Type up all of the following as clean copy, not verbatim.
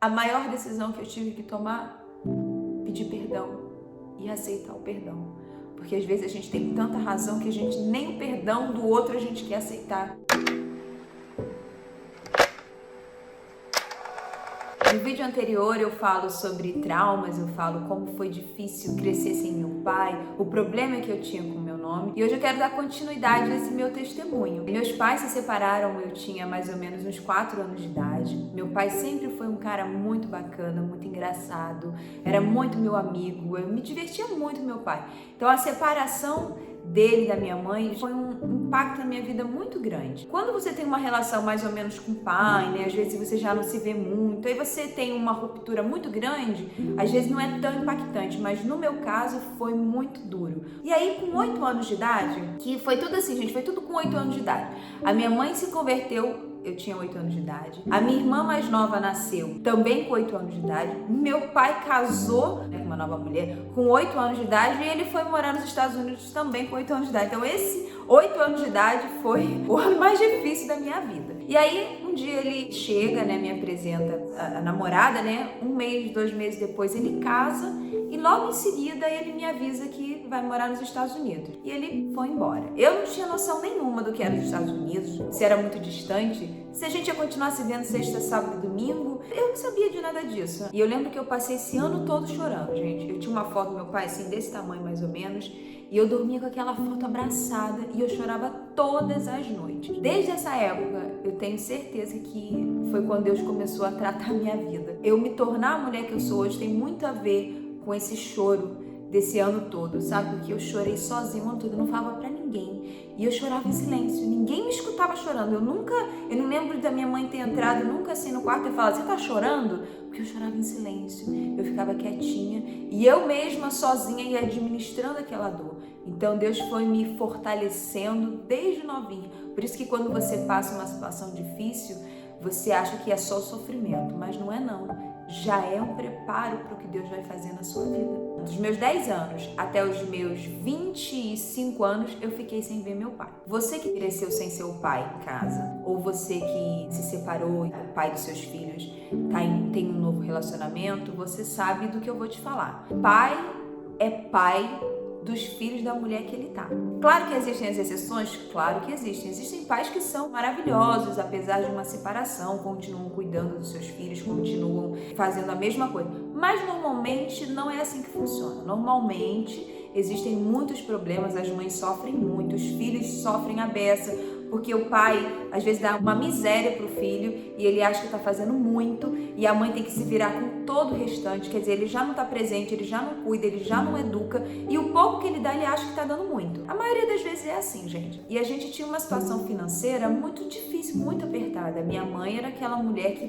A maior decisão que eu tive que tomar, pedir perdão e aceitar o perdão. Porque às vezes a gente tem tanta razão que a gente nem o perdão do outro a gente quer aceitar. No vídeo anterior eu falo sobre traumas, eu falo como foi difícil crescer sem meu pai, o problema que eu tinha com o meu nome. E hoje eu quero dar continuidade a esse meu testemunho. Meus pais se separaram, eu tinha mais ou menos uns 4 anos de idade. Meu pai sempre foi um cara muito bacana, muito engraçado, era muito meu amigo, eu me divertia muito com meu pai. Então a separação dele e da minha mãe foi um impacto na minha vida muito grande. Quando você tem uma relação mais ou menos com o pai, né, às vezes você já não se vê muito, aí você tem uma ruptura muito grande, às vezes não é tão impactante, mas no meu caso foi muito duro. E aí com 8 anos de idade, que foi tudo assim, gente, foi tudo com 8 anos de idade, a minha mãe se converteu. Eu tinha 8 anos de idade. A minha irmã mais nova nasceu também com 8 anos de idade. Meu pai casou com uma nova mulher com 8 anos de idade e ele foi morar nos Estados Unidos também com 8 anos de idade. Então esse 8 anos de idade foi o ano mais difícil da minha vida. E aí um dia ele chega, né, me apresenta a namorada, né? 1 mês, 2 meses depois ele casa e logo em seguida ele me avisa que vai morar nos Estados Unidos. E ele foi embora. Eu não tinha noção nenhuma do que era os Estados Unidos, se era muito distante, se a gente ia continuar se vendo sexta, sábado e domingo. Eu não sabia de nada disso. E eu lembro que eu passei esse ano todo chorando, gente. Eu tinha uma foto do meu pai, assim, desse tamanho mais ou menos, e eu dormia com aquela foto abraçada e eu chorava todas as noites. Desde essa época, eu tenho certeza que foi quando Deus começou a tratar a minha vida. Eu me tornar a mulher que eu sou hoje tem muito a ver com esse choro desse ano todo, sabe? Porque eu chorei sozinha o ano todo, eu não falava pra ninguém. E eu chorava em silêncio, ninguém me escutava chorando. Eu não lembro da minha mãe ter entrado nunca assim no quarto e falado, você tá chorando? Porque eu chorava em silêncio, eu ficava quietinha e eu mesma sozinha ia administrando aquela dor. Então Deus foi me fortalecendo desde novinha. Por isso que quando você passa uma situação difícil, você acha que é só sofrimento, mas não é não. Já é um preparo para o que Deus vai fazer na sua vida. Dos meus 10 anos até os meus 25 anos, eu fiquei sem ver meu pai. Você que cresceu sem seu pai em casa, ou você que se separou, o pai dos seus filhos tem um novo relacionamento, você sabe do que eu vou te falar. Pai é pai dos filhos da mulher que ele tá. Claro que existem as exceções, claro que existem. Existem pais que são maravilhosos, apesar de uma separação, continuam cuidando dos seus filhos, continuam fazendo a mesma coisa. Mas normalmente não é assim que funciona. Normalmente existem muitos problemas, as mães sofrem muito, os filhos sofrem a beça, porque o pai às vezes dá uma miséria pro filho e ele acha que tá fazendo muito e a mãe tem que se virar com todo o restante, quer dizer, ele já não tá presente, ele já não cuida, ele já não educa e o pouco que ele dá ele acha que tá dando muito. A maioria das vezes é assim, gente. E a gente tinha uma situação financeira muito difícil, muito apertada. Minha mãe era aquela mulher que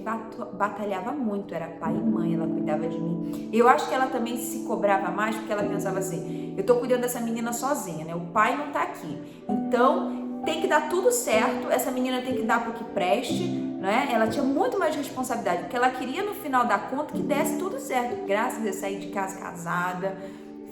batalhava muito, era pai e mãe, ela cuidava de mim. Eu acho que ela também se cobrava mais porque ela pensava assim, eu tô cuidando dessa menina sozinha, né? O pai não tá aqui. Então tem que dar tudo certo, essa menina tem que dar pro que preste, né? Ela tinha muito mais responsabilidade, porque ela queria no final da conta que desse tudo certo. Graças a Deus, saí de casa casada,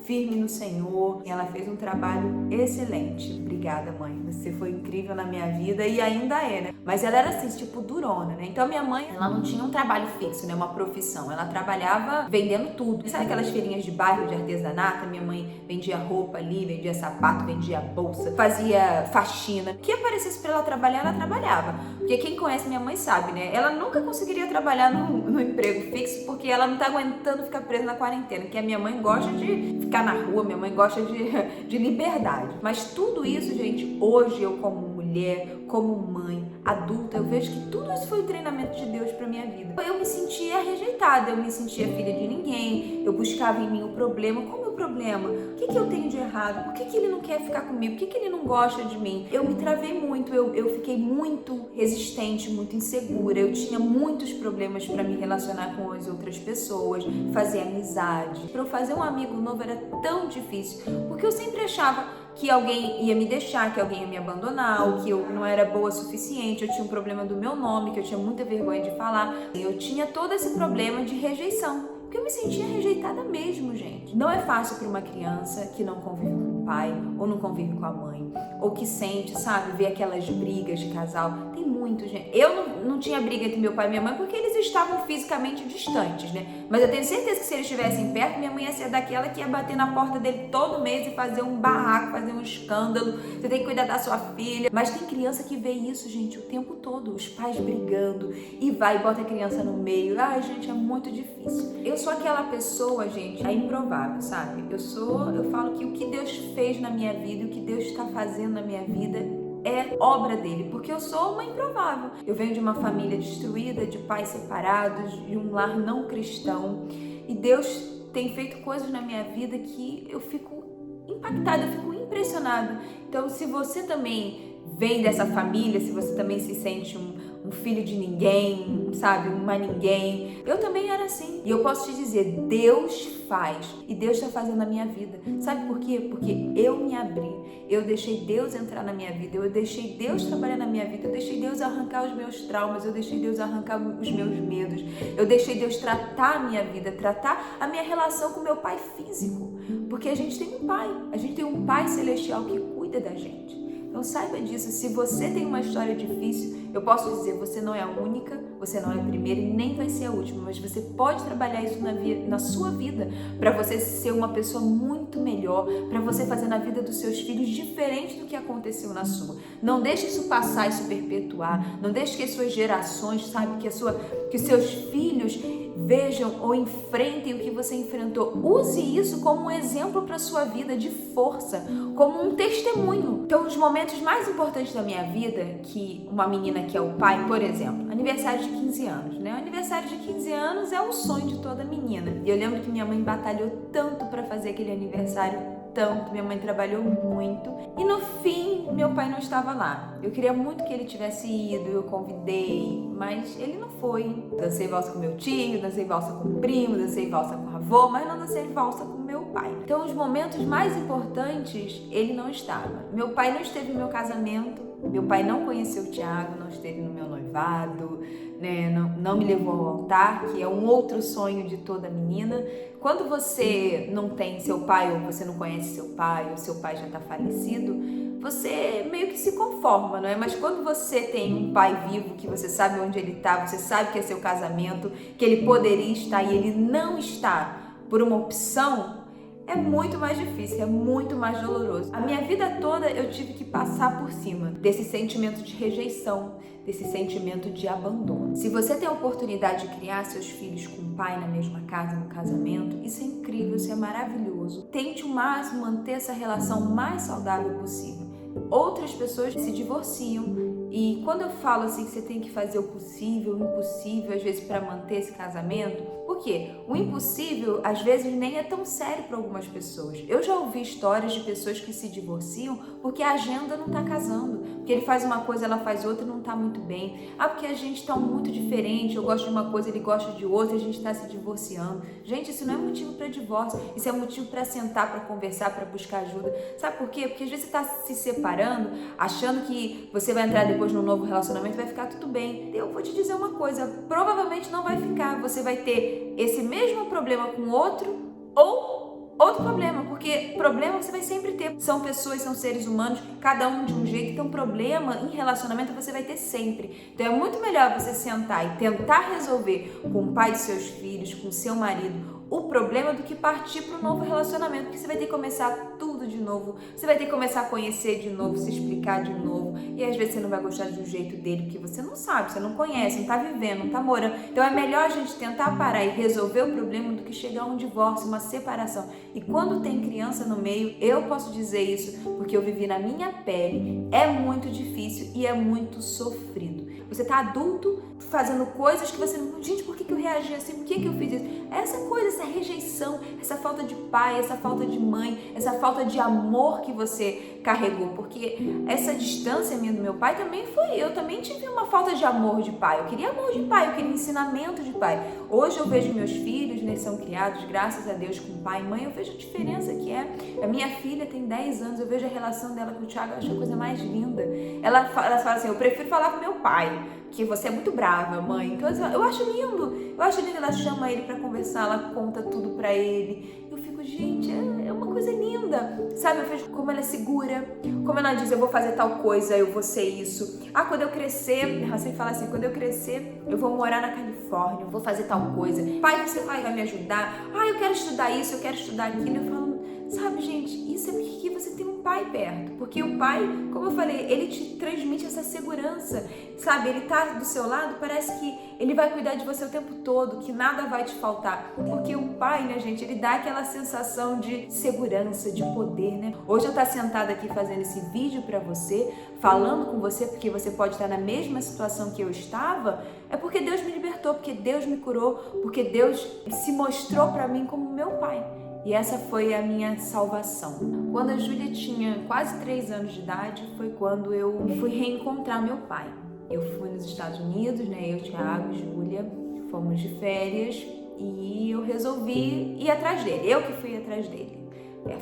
firme no Senhor. Ela fez um trabalho excelente. Obrigada, mãe. Você foi incrível na minha vida e ainda é, né? Mas ela era assim, tipo, durona, né? Então minha mãe, ela não tinha um trabalho fixo, né? Uma profissão. Ela trabalhava vendendo tudo. Sabe aquelas feirinhas de bairro de artesanato? Minha mãe vendia roupa ali, vendia sapato, vendia bolsa, fazia faxina. O que aparecesse pra ela trabalhar, ela trabalhava. Porque quem conhece minha mãe sabe, né? Ela nunca conseguiria trabalhar no emprego fixo porque ela não tá aguentando ficar presa na quarentena. Que a minha mãe gosta de ficar na rua, minha mãe gosta de liberdade. Mas tudo isso, gente, hoje eu como mulher, como mãe, adulta, eu vejo que tudo isso foi o treinamento de Deus pra minha vida. Eu me sentia rejeitada, eu me sentia filha de ninguém, eu buscava em mim o problema. Qual é o problema? O que eu tenho de errado? Por que ele não quer ficar comigo? Por que ele não gosta de mim? Eu me travei muito, eu fiquei muito resistente, muito insegura, eu tinha muitos problemas pra me relacionar com as outras pessoas, fazer amizade. Pra eu fazer um amigo novo era tão difícil, porque eu sempre achava que alguém ia me deixar, que alguém ia me abandonar, ou que eu não era boa o suficiente, eu tinha um problema do meu nome, que eu tinha muita vergonha de falar. Eu tinha todo esse problema de rejeição, porque eu me sentia rejeitada mesmo, gente. Não é fácil para uma criança que não convive com o pai, ou não convive com a mãe, ou que sente, sabe, ver aquelas brigas de casal. Tem muito, gente. Eu não tinha briga entre meu pai e minha mãe porque eles estavam fisicamente distantes, né? Mas eu tenho certeza que se eles estivessem perto, minha mãe ia ser daquela que ia bater na porta dele todo mês e fazer um barraco, fazer um escândalo. Você tem que cuidar da sua filha. Mas tem criança que vê isso, gente, o tempo todo. Os pais brigando e vai e bota a criança no meio. Ai, gente, é muito difícil. Eu sou aquela pessoa, gente, é improvável, sabe? Eu falo que o que Deus fez na minha vida e o que Deus está fazendo na minha vida é obra dele, porque eu sou uma improvável. Eu venho de uma família destruída, de pais separados, de um lar não cristão, e Deus tem feito coisas na minha vida que eu fico impactada, eu fico impressionada. Então, se você também vem dessa família, se você também se sente um filho de ninguém, sabe, uma ninguém, eu também era assim. E eu posso te dizer, Deus faz, e Deus está fazendo na minha vida. Sabe por quê? Porque eu me abri, eu deixei Deus entrar na minha vida, eu deixei Deus trabalhar na minha vida, eu deixei Deus arrancar os meus traumas, eu deixei Deus arrancar os meus medos, eu deixei Deus tratar a minha vida, tratar a minha relação com meu pai físico, porque a gente tem um pai celestial que cuida da gente. Então saiba disso, se você tem uma história difícil, eu posso dizer, você não é a única, você não é a primeira e nem vai ser a última, mas você pode trabalhar isso na sua vida, para você ser uma pessoa muito melhor, para você fazer na vida dos seus filhos diferente do que aconteceu na sua. Não deixe isso passar e se perpetuar, não deixe que as suas gerações, sabe, que os seus filhos vejam ou enfrentem o que você enfrentou. Use isso como um exemplo para a sua vida de força, como um testemunho. Então, os momentos mais importantes da minha vida, que uma menina que é o pai, por exemplo, aniversário de 15 anos, né? O aniversário de 15 anos é o sonho de toda menina. E eu lembro que minha mãe batalhou tanto para fazer aquele aniversário, tanto, minha mãe trabalhou muito e no fim meu pai não estava lá. Eu queria muito que ele tivesse ido, eu convidei, mas ele não foi. Dancei valsa com meu tio, dancei valsa com o primo, dancei valsa com o avô, mas não dancei valsa com meu pai. Então os momentos mais importantes ele não estava. Meu pai não esteve no meu casamento, meu pai não conheceu o Thiago, não esteve no meu noivado, né? Não me levou ao altar, que é um outro sonho de toda menina. Quando você não tem seu pai ou você não conhece seu pai ou seu pai já está falecido, você meio que se conforma, não é? Mas quando você tem um pai vivo, que você sabe onde ele está, você sabe que é seu casamento, que ele poderia estar e ele não está por uma opção, é muito mais difícil, é muito mais doloroso. A minha vida toda eu tive que passar por cima desse sentimento de rejeição, desse sentimento de abandono. Se você tem a oportunidade de criar seus filhos com o pai na mesma casa, no casamento, isso é incrível, isso é maravilhoso. Tente o máximo manter essa relação o mais saudável possível. Outras pessoas se divorciam. E quando eu falo assim que você tem que fazer o possível, o impossível, às vezes para manter esse casamento, por quê? O impossível às vezes nem é tão sério para algumas pessoas. Eu já ouvi histórias de pessoas que se divorciam porque a agenda não está casando, porque ele faz uma coisa, ela faz outra e não está muito bem. Ah, porque a gente está muito diferente, eu gosto de uma coisa, ele gosta de outra, a gente está se divorciando. Gente, isso não é motivo para divórcio, isso é motivo para sentar, para conversar, para buscar ajuda. Sabe por quê? Porque às vezes você está se separando, achando que você vai entrar depois num novo relacionamento, vai ficar tudo bem. Eu vou te dizer uma coisa, provavelmente não vai ficar. Você vai ter esse mesmo problema com outro ou outro problema, porque problema você vai sempre ter. São pessoas, são seres humanos, cada um de um jeito, então problema em relacionamento você vai ter sempre. Então é muito melhor você sentar e tentar resolver com o pai de seus filhos, com o seu marido, o problema do que partir para um novo relacionamento, porque você vai ter que começar tudo de novo, você vai ter que começar a conhecer de novo, se explicar de novo, e às vezes você não vai gostar do jeito dele, porque você não sabe, você não conhece, não tá vivendo, não tá morando. Então é melhor a gente tentar parar e resolver o problema do que chegar a um divórcio, uma separação. E quando tem criança no meio, eu posso dizer isso, porque eu vivi na minha pele, é muito difícil e é muito sofrido. Você tá adulto fazendo coisas que você não... Gente, por que eu reagi assim? Por que eu fiz isso? Essa coisa, essa rejeição, essa falta de pai, essa falta de mãe, essa falta de amor que você carregou. Porque essa distância minha do meu pai também foi... Eu também tive uma falta de amor de pai. Eu queria amor de pai, eu queria ensinamento de pai. Hoje eu vejo meus filhos, né, são criados, graças a Deus, com pai e mãe. Eu vejo a diferença que é. A minha filha tem 10 anos, eu vejo a relação dela com o Thiago, eu acho a coisa mais linda. Ela fala assim, eu prefiro falar com meu pai, que você é muito brava, mãe. Então eu acho lindo, ela chama ele pra conversar, ela conta tudo pra ele. Eu fico, gente, é uma coisa coisa linda, sabe? Eu vejo como ela é segura, como ela diz, eu vou fazer tal coisa, eu vou ser isso. Ah, quando eu crescer, ela sempre fala assim, quando eu crescer, eu vou morar na Califórnia, eu vou fazer tal coisa. Pai, você vai me ajudar? Ah, eu quero estudar isso, eu quero estudar aquilo. Eu falo, sabe, gente, isso é porque você tem um pai perto. Porque o pai, como eu falei, ele te transmite essa segurança, sabe? Ele tá do seu lado, parece que ele vai cuidar de você o tempo todo, que nada vai te faltar. Porque o pai, né, gente, ele dá aquela sensação de segurança, de poder, né? Hoje eu tô sentada aqui fazendo esse vídeo pra você, falando com você, porque você pode estar na mesma situação que eu estava, é porque Deus me libertou, porque Deus me curou, porque Deus se mostrou pra mim como meu pai. E essa foi a minha salvação. Quando a Júlia tinha quase 3 anos de idade, foi quando eu fui reencontrar meu pai. Eu fui nos Estados Unidos, né? Eu, Thiago e Júlia, fomos de férias e eu resolvi ir atrás dele. Eu que fui atrás dele.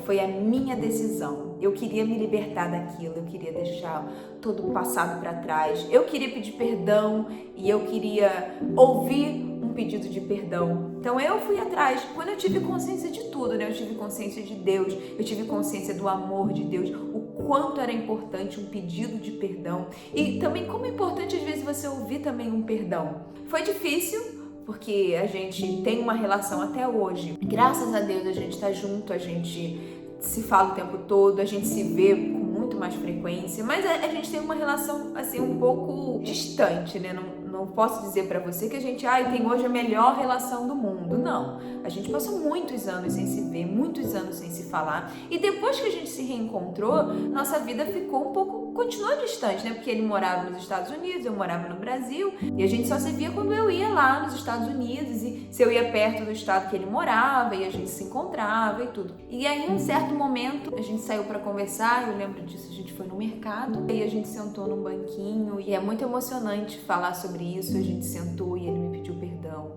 Foi a minha decisão. Eu queria me libertar daquilo, eu queria deixar todo o passado para trás. Eu queria pedir perdão e eu queria ouvir um pedido de perdão. Então eu fui atrás. Quando eu tive consciência de tudo, né? Eu tive consciência de Deus, eu tive consciência do amor de Deus, o quanto era importante um pedido de perdão e também como é importante às vezes você ouvir também um perdão. Foi difícil, porque a gente tem uma relação até hoje. Graças a Deus a gente tá junto, a gente se fala o tempo todo, a gente se vê com muito mais frequência, mas a gente tem uma relação assim um pouco distante, né? Não posso dizer pra você que a gente tem hoje a melhor relação do mundo. Não, a gente passou muitos anos sem se ver, muitos anos sem se falar. E depois que a gente se reencontrou, nossa vida ficou um pouco, continuou distante, né? Porque ele morava nos Estados Unidos, eu morava no Brasil. E a gente só se via quando eu ia lá nos Estados Unidos. E se eu ia perto do estado que ele morava, e a gente se encontrava e tudo. E aí, em um certo momento, a gente saiu pra conversar. Eu lembro disso, a gente foi no mercado. E a gente sentou num banquinho. E é muito emocionante falar sobre isso. A gente sentou e ele me pediu perdão.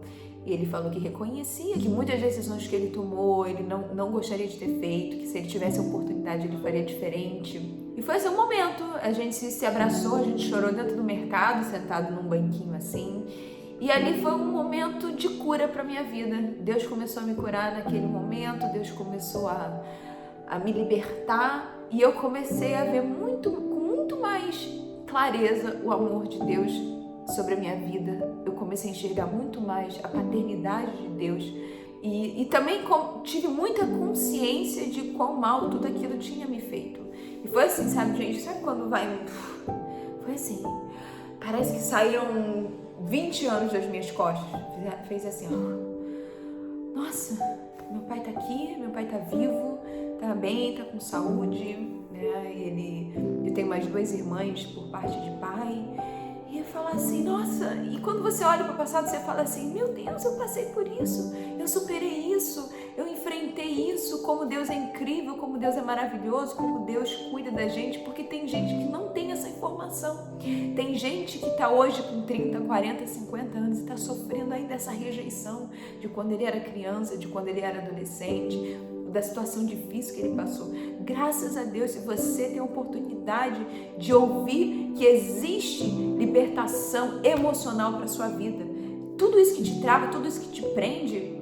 E ele falou que reconhecia que muitas decisões que ele tomou, ele não gostaria de ter feito, que se ele tivesse a oportunidade ele faria diferente. E foi esse o momento, a gente se abraçou, a gente chorou dentro do mercado, sentado num banquinho assim. E ali foi um momento de cura para minha vida. Deus começou a me curar naquele momento, Deus começou a me libertar. E eu comecei a ver com muito mais clareza o amor de Deus sobre a minha vida. Eu comecei a enxergar muito mais a paternidade de Deus e também tive muita consciência de quão mal tudo aquilo tinha me feito. E foi assim, sabe, gente? Sabe quando vai... Foi assim, parece que saíram 20 anos das minhas costas. Fez assim, ó. Nossa, meu pai tá aqui, meu pai tá vivo, tá bem, tá com saúde, né? Eu tenho mais 2 irmãs por parte de pai. E falar assim, nossa, e quando você olha para o passado, você fala assim, meu Deus, eu passei por isso, eu superei isso, eu enfrentei isso, como Deus é incrível, como Deus é maravilhoso, como Deus cuida da gente, porque tem gente que não tem essa informação. Tem gente que está hoje com 30, 40, 50 anos e está sofrendo ainda essa rejeição de quando ele era criança, de quando ele era adolescente, da situação difícil que ele passou. Graças a Deus, se você tem a oportunidade de ouvir que existe libertação emocional para sua vida, tudo isso que te trava, tudo isso que te prende,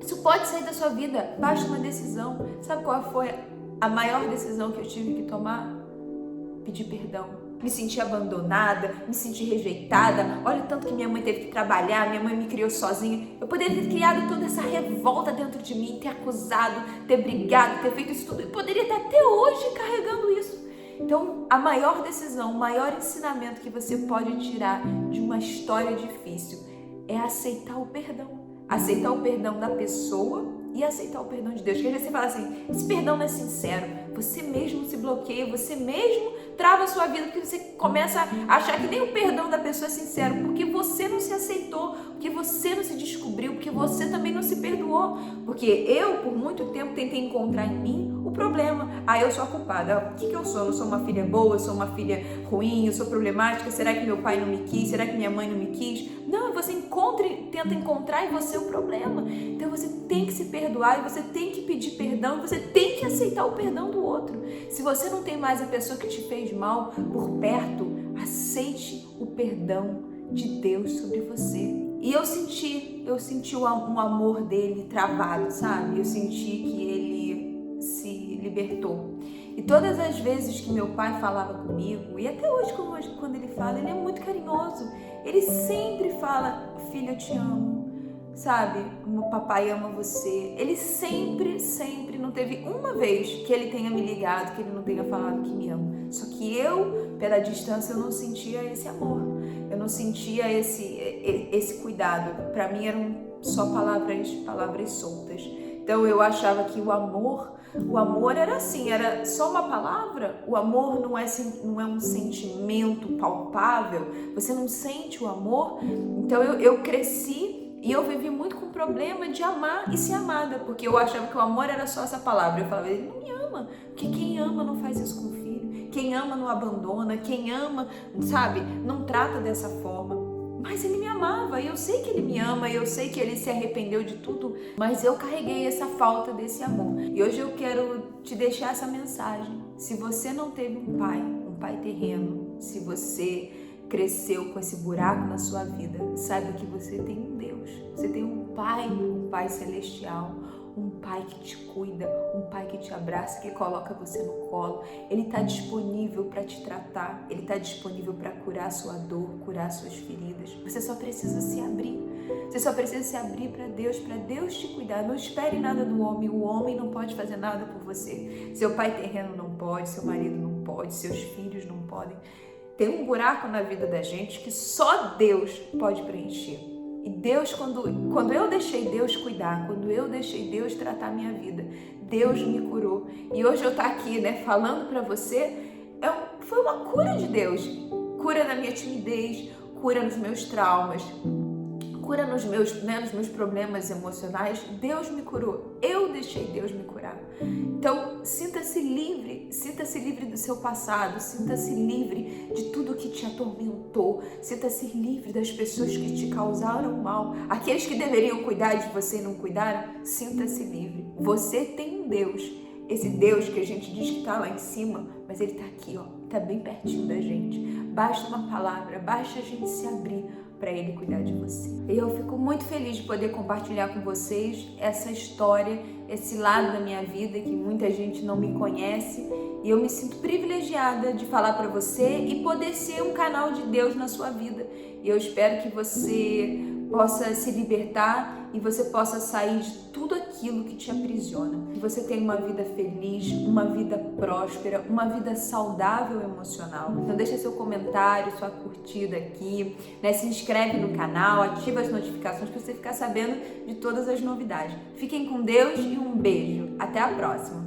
isso pode sair da sua vida, basta uma decisão. Sabe qual foi a maior decisão que eu tive que tomar? Pedir perdão. Me senti abandonada, me senti rejeitada. Olha o tanto que minha mãe teve que trabalhar, minha mãe me criou sozinha. Eu poderia ter criado toda essa revolta dentro de mim, ter acusado, ter brigado, ter feito isso tudo. Eu poderia estar até hoje carregando isso. Então, a maior decisão, o maior ensinamento que você pode tirar de uma história difícil é aceitar o perdão. Aceitar o perdão da pessoa e aceitar o perdão de Deus. Porque às vezes você fala assim, esse perdão não é sincero. Você mesmo se bloqueia, você mesmo trava a sua vida, porque você começa a achar que nem o perdão da pessoa é sincero, porque você não se aceitou, porque você não se descobriu, porque você também não se perdoou. Porque eu, por muito tempo, tentei encontrar em mim o problema. Eu sou a culpada. O que eu sou? Eu sou uma filha boa, eu sou uma filha ruim, eu sou problemática, será que meu pai não me quis? Será que minha mãe não me quis? Não, você tenta encontrar em você o problema. Então você tem que se perdoar, e você tem que pedir perdão, e você tem que aceitar o perdão do outro. Se você não tem mais a pessoa que te fez mal por perto, aceite o perdão de Deus sobre você. E eu senti um amor dele travado, sabe? Eu senti que ele se libertou. E todas as vezes que meu pai falava comigo, e até hoje quando ele fala, ele é muito carinhoso. Ele sempre fala: filho, eu te amo, sabe? O papai ama você. Ele sempre, não teve uma vez que ele tenha me ligado, que ele não tenha falado que me ama. Só que eu, pela distância, eu não sentia esse amor. Eu não sentia esse cuidado. Para mim eram só palavras soltas. Então eu achava que o amor era assim, era só uma palavra. O amor não é um sentimento palpável. Você não sente o amor. Então eu cresci e eu vivi muito com o problema de amar e ser amada, porque eu achava que o amor era só essa palavra. Eu falava: ele não me ama, porque quem ama não faz isso com o filho. Quem ama não abandona, quem ama, sabe, não trata dessa forma. Mas ele me amava, e eu sei que ele me ama, e eu sei que ele se arrependeu de tudo, mas eu carreguei essa falta desse amor. E hoje eu quero te deixar essa mensagem. Se você não teve um pai terreno, se você cresceu com esse buraco na sua vida, saiba que você tem um Deus. Você tem um pai celestial, um pai que te cuida, um pai que te abraça, que coloca você no colo. Ele está disponível para te tratar, ele está disponível para curar a sua dor, curar suas feridas. Você só precisa se abrir. Você só precisa se abrir para Deus te cuidar. Não espere nada do homem. O homem não pode fazer nada por você. Seu pai terreno não pode, seu marido não pode, seus filhos não podem. Tem um buraco na vida da gente que só Deus pode preencher. E Deus, quando eu deixei Deus cuidar, quando eu deixei Deus tratar a minha vida, Deus me curou. E hoje eu estou aqui, falando para você, foi uma cura de Deus. Cura na minha timidez, cura nos meus traumas, cura nos meus problemas emocionais. Deus me curou. Eu deixei Deus me curar. Então, sinta-se livre do seu passado, sinta-se livre de tudo que te atormentou, sinta-se livre das pessoas que te causaram mal, aqueles que deveriam cuidar de você e não cuidaram. Sinta-se livre. Você tem um Deus, esse Deus que a gente diz que está lá em cima, mas ele está aqui, está bem pertinho da gente. Basta uma palavra, basta a gente se abrir para ele cuidar de você. E eu fico muito feliz de poder compartilhar com vocês essa história, esse lado da minha vida que muita gente não me conhece, e eu me sinto privilegiada de falar para você e poder ser um canal de Deus na sua vida. E eu espero que você possa se libertar e você possa sair de tudo aquilo que te aprisiona. Que você tenha uma vida feliz, uma vida próspera, uma vida saudável emocional. Então deixa seu comentário, sua curtida aqui, se inscreve no canal, ativa as notificações para você ficar sabendo de todas as novidades. Fiquem com Deus e um beijo. Até a próxima!